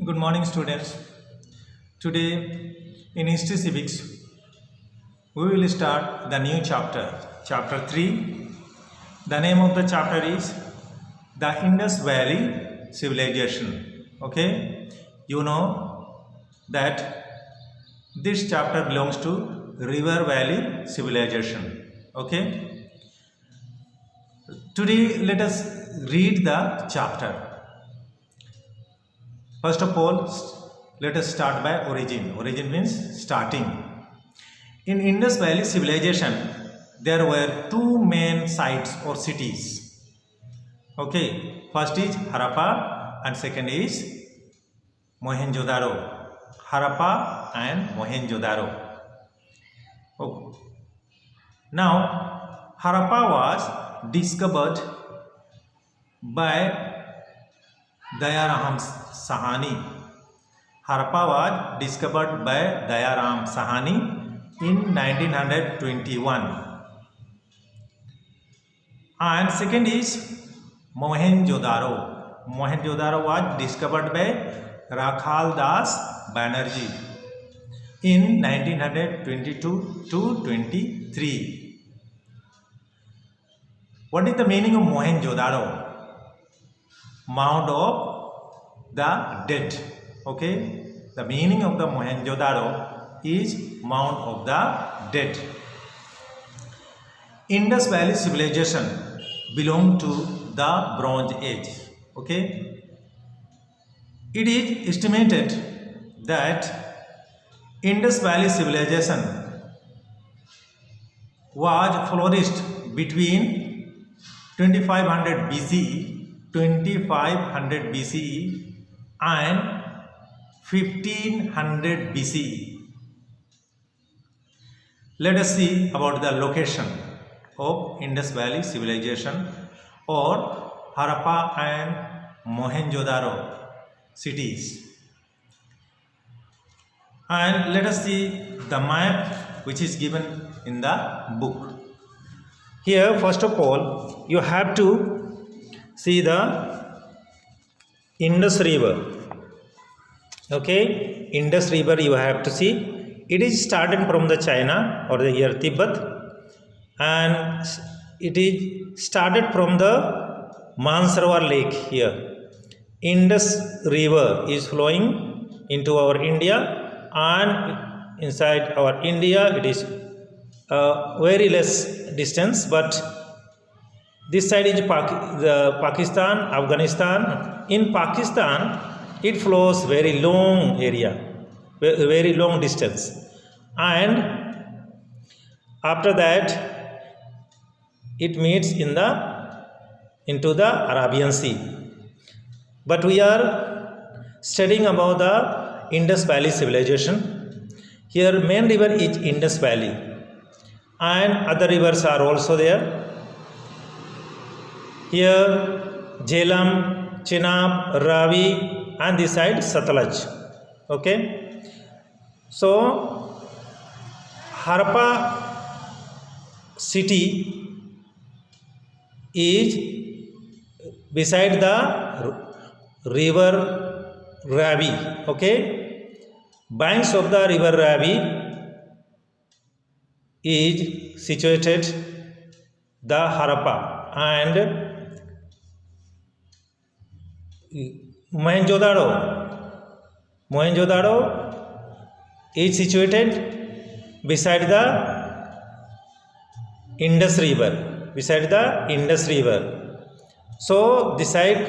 Good morning, students. Today in History Civics, we will start the new chapter, chapter 3. The name of the chapter is the Indus Valley Civilization. Okay, you know that this chapter belongs to River Valley Civilization. Okay, today let us read the chapter. First of all, let us start by origin. Origin means starting. In Indus Valley Civilization, there were two main sites or cities. Okay, first is Harappa and second is Mohenjo-daro. Harappa and Mohenjo-daro. Okay. Now, Harappa was discovered by Dayaram Sahani. Harappa was discovered by Dayaram Sahani in 1921. And second is Mohenjo-daro. Mohenjo-daro was discovered by Rakhal Das Banerjee in 1922 to 23. What is the meaning of Mohenjo-daro? Mound of the dead. Okay, the meaning of the Mohenjo-daro is mound of the dead. Indus Valley Civilization belonged to the Bronze Age. Okay, it is estimated that Indus Valley Civilization was flourished between 2500 BCE 2500 BCE and 1500 BCE. Let us see about the location of Indus Valley Civilization or Harappa and Mohenjo-daro cities. And let us see the map which is given in the book. Here, first of all, you have to see the Indus River. Okay, Indus River you have to see. It is started from the China or the here Tibet, and it is started from the Mansarovar Lake here. Indus River is flowing into our India, and inside our India it is very less distance, but this side is Pakistan, Afghanistan. In Pakistan, it flows very long area, very long distance. And after that, it meets into the Arabian Sea. But we are studying about the Indus Valley Civilization. Here, main river is Indus Valley, and other rivers are also there. Here Jhelum, Chenab, Ravi, and this side Satluj. Okay. So Harappa city is beside the river Ravi. Okay. Banks of the river Ravi is situated the Harappa, and Mohenjo-daro is situated beside the Indus River. So this side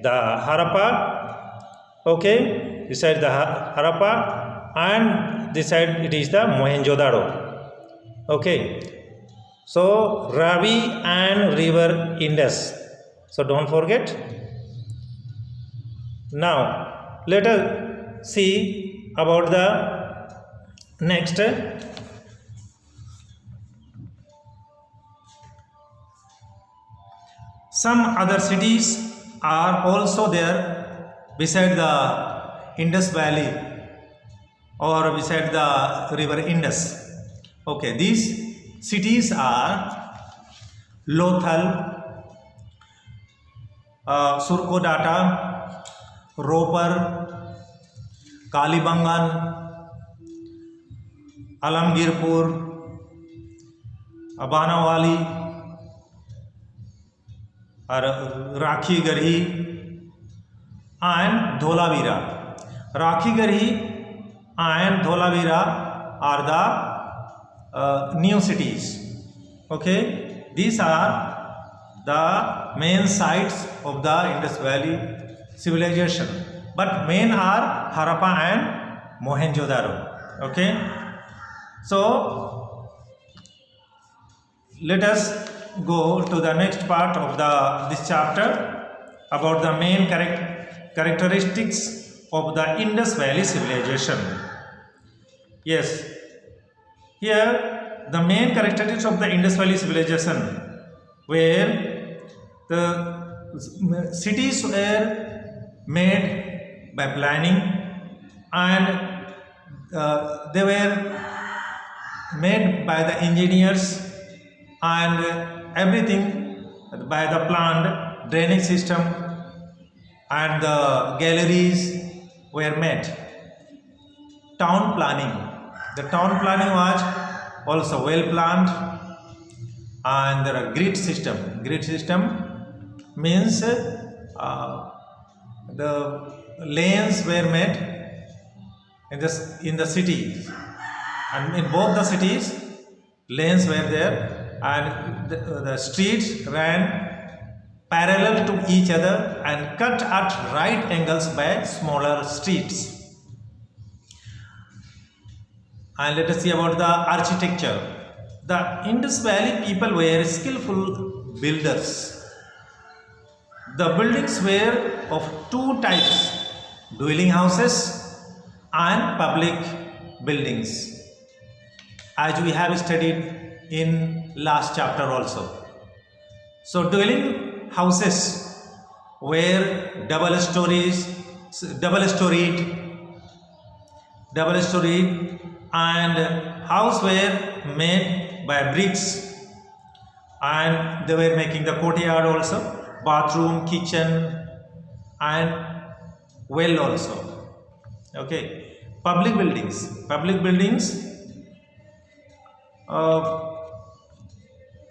the Harappa, okay, this side the Harappa, and this side it is the Mohenjo-daro. Okay, so Ravi and river Indus. So don't forget. Now, let us see about the next. Some other cities are also there beside the Indus Valley or beside the river Indus. Okay, these cities are Lothal, Surkodata, Roper, Kalibangan, Alamgirpur, अबानावाली और Rakhigarhi and Dholavira. Rakhigarhi and Dholavira are the new cities. Okay, these are the main sites of the Indus Valley civilization. But main are Harappa and Mohenjo-daro. Okay, so let us go to the next part of this chapter about the main characteristics of the Indus Valley civilization. Yes, here the main characteristics of the Indus Valley civilization, where the cities were made by planning, and they were made by the engineers, and everything by the planned drainage system, and the galleries were made. Town planning. The town planning was also well planned, and there are grid system. Grid system means the lanes were made in the cities, and in both the cities lanes were there, and the streets ran parallel to each other and cut at right angles by smaller streets. And let us see about the architecture. The Indus Valley people were skillful builders. The buildings were of two types: dwelling houses and public buildings, as we have studied in last chapter also. So dwelling houses were double storied, and houses were made by bricks, and they were making the courtyard also, bathroom, kitchen, and well also. Okay, public buildings.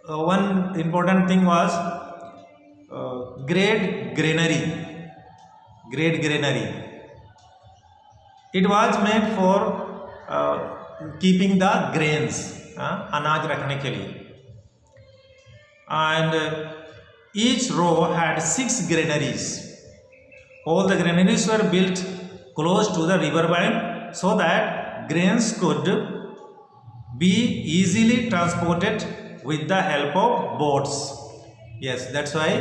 One important thing was great granary. It was made for keeping the grains, अनाज रखने के लिए, and each row had 6 granaries. All the granaries were built close to the river bank so that grains could be easily transported with the help of boats. Yes, that's why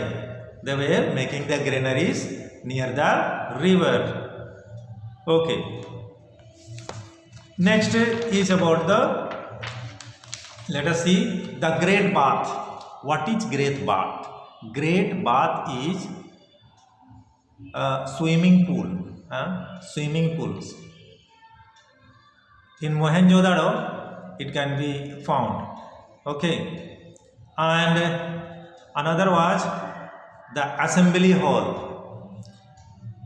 they were making the granaries near the river. Okay. Next is about let us see the Great Bath. What is Great Bath? Great Bath is swimming pools. In Mohenjo-daro it can be found. Okay, and another was the assembly hall.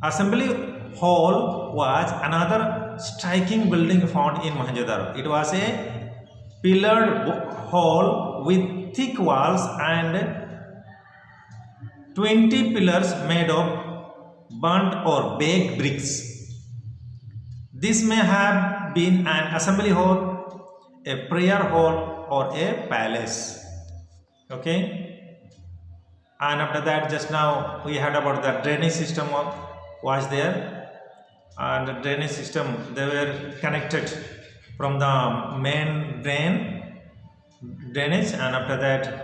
Assembly hall was another striking building found in Mohenjo-daro. It was a pillared hall with thick walls and 20 pillars made of burnt or baked bricks. This may have been an assembly hall, a prayer hall, or a palace. Okay, and after that, just now we heard about the drainage system was there, and the drainage system, they were connected from the main drainage, and after that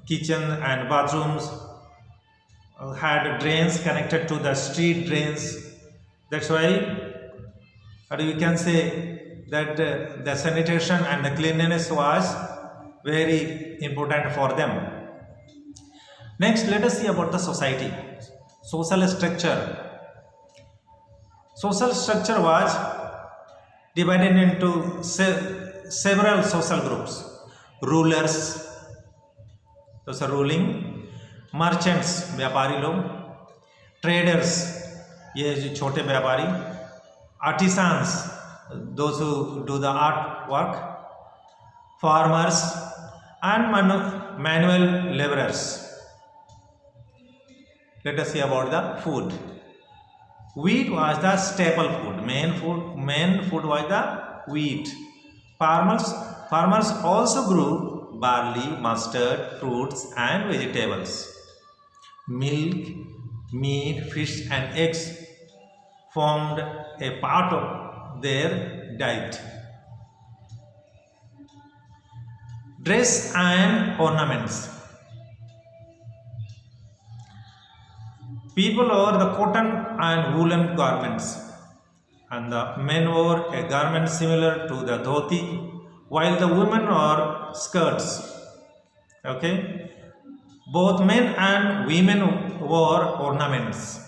kitchen and bathrooms had drains connected to the street drains. That's why you can say that the sanitation and the cleanliness was very important for them. Next, let us see about the society. Social structure. Social structure was divided into several social groups. Rulers, those are ruling. Merchants, vyapari log. Traders, ये जो छोटे व्यापारी, artisans, those who do the art work, farmers and manual laborers. Let us see about the food. Wheat was the staple food. Main food was the wheat. Farmers also grew barley, mustard, fruits and vegetables. Milk, meat, fish and eggs formed a part of their diet. Dress and ornaments. People wore the cotton and woolen garments, and the men wore a garment similar to the dhoti, while the women wore skirts. Okay, both men and women wore ornaments.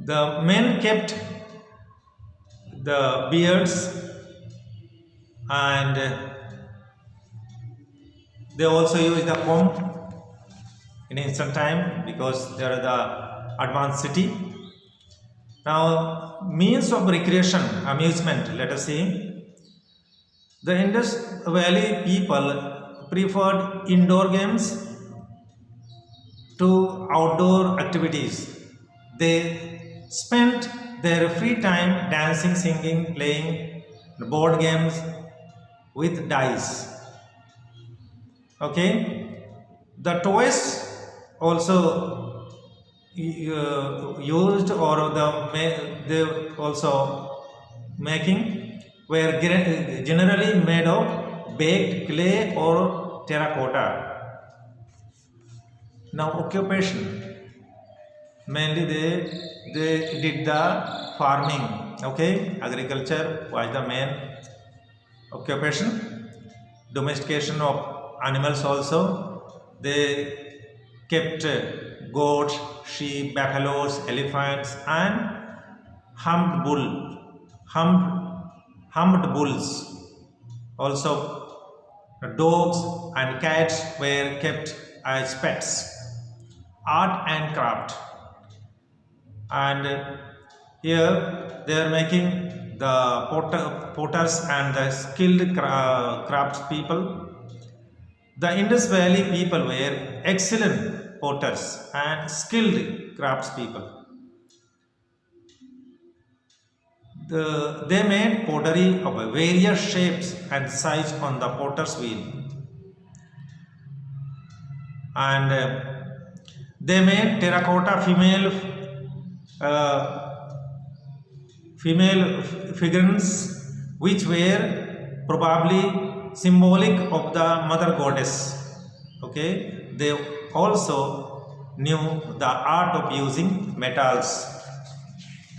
The men kept the beards, and they also used the comb in ancient time because they are the advanced city. Now, means of recreation, amusement, let us see. The Indus Valley people preferred indoor games to outdoor activities. They spent their free time dancing, singing, playing board games with dice. Okay, the toys also used, or they also making, were generally made of baked clay or terracotta. Now, occupation, mainly they did the farming. Okay, agriculture was the main occupation. Domestication of animals also. They kept goats, sheep, buffaloes, elephants and humped bulls. Also, dogs and cats were kept as pets. Art and craft. And here they are making the potters and the skilled crafts people. The Indus Valley people were excellent potters and skilled craftspeople. They made pottery of various shapes and size on the potter's wheel, and they made terracotta female figurines, which were probably symbolic of the mother goddess. Okay, they also knew the art of using metals.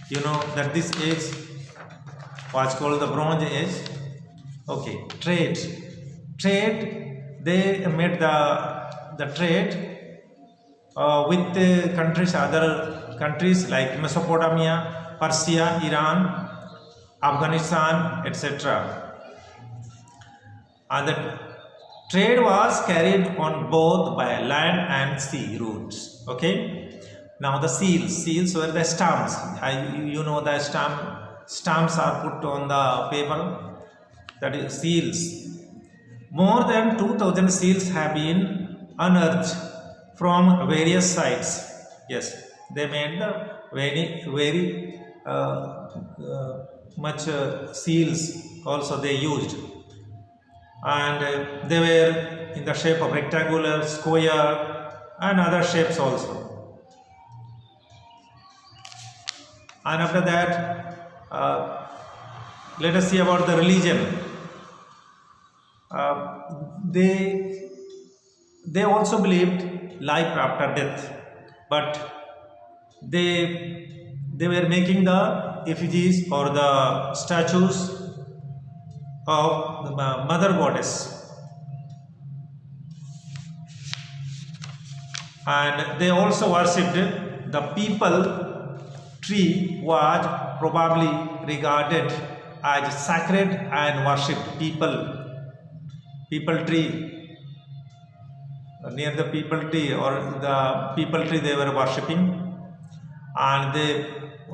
You know that this age was called the Bronze Age. Okay, trade. They made the trade with other countries like Mesopotamia, Persia, Iran, Afghanistan, etc. And the trade was carried on both by land and sea routes. Okay. Now the seals were the stamps. You know the stamps are put on the paper. That is seals. More than 2,000 seals have been unearthed from various sites. Yes, they made the very much seals also they used. And they were in the shape of rectangular, square and other shapes also. And after that, let us see about the religion. They also believed life after death, but they were making the effigies or the statues of the mother goddess, and they also worshipped the people tree, was probably regarded as sacred and worshipped. People tree near the people tree, or the people tree they were worshipping, and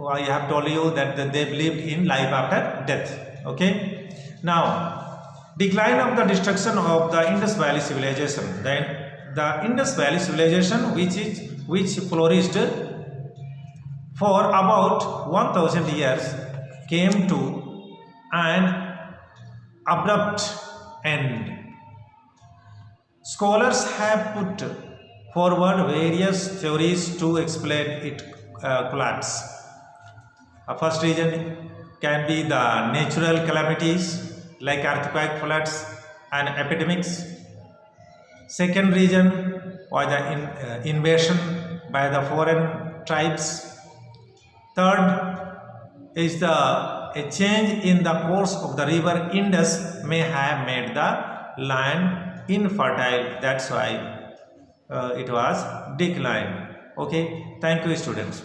I have told you that they believed in life after death. Okay. Now, decline of the destruction of the Indus Valley civilization. Then the Indus Valley civilization, which flourished for about 1000 years, came to an abrupt end. Scholars have put forward various theories to explain its collapse. First reason can be the natural calamities like earthquake, floods, and epidemics. Second reason was the invasion by the foreign tribes. Third is a change in the course of the river Indus may have made the land infertile. That's why it was declined. Okay, thank you, students.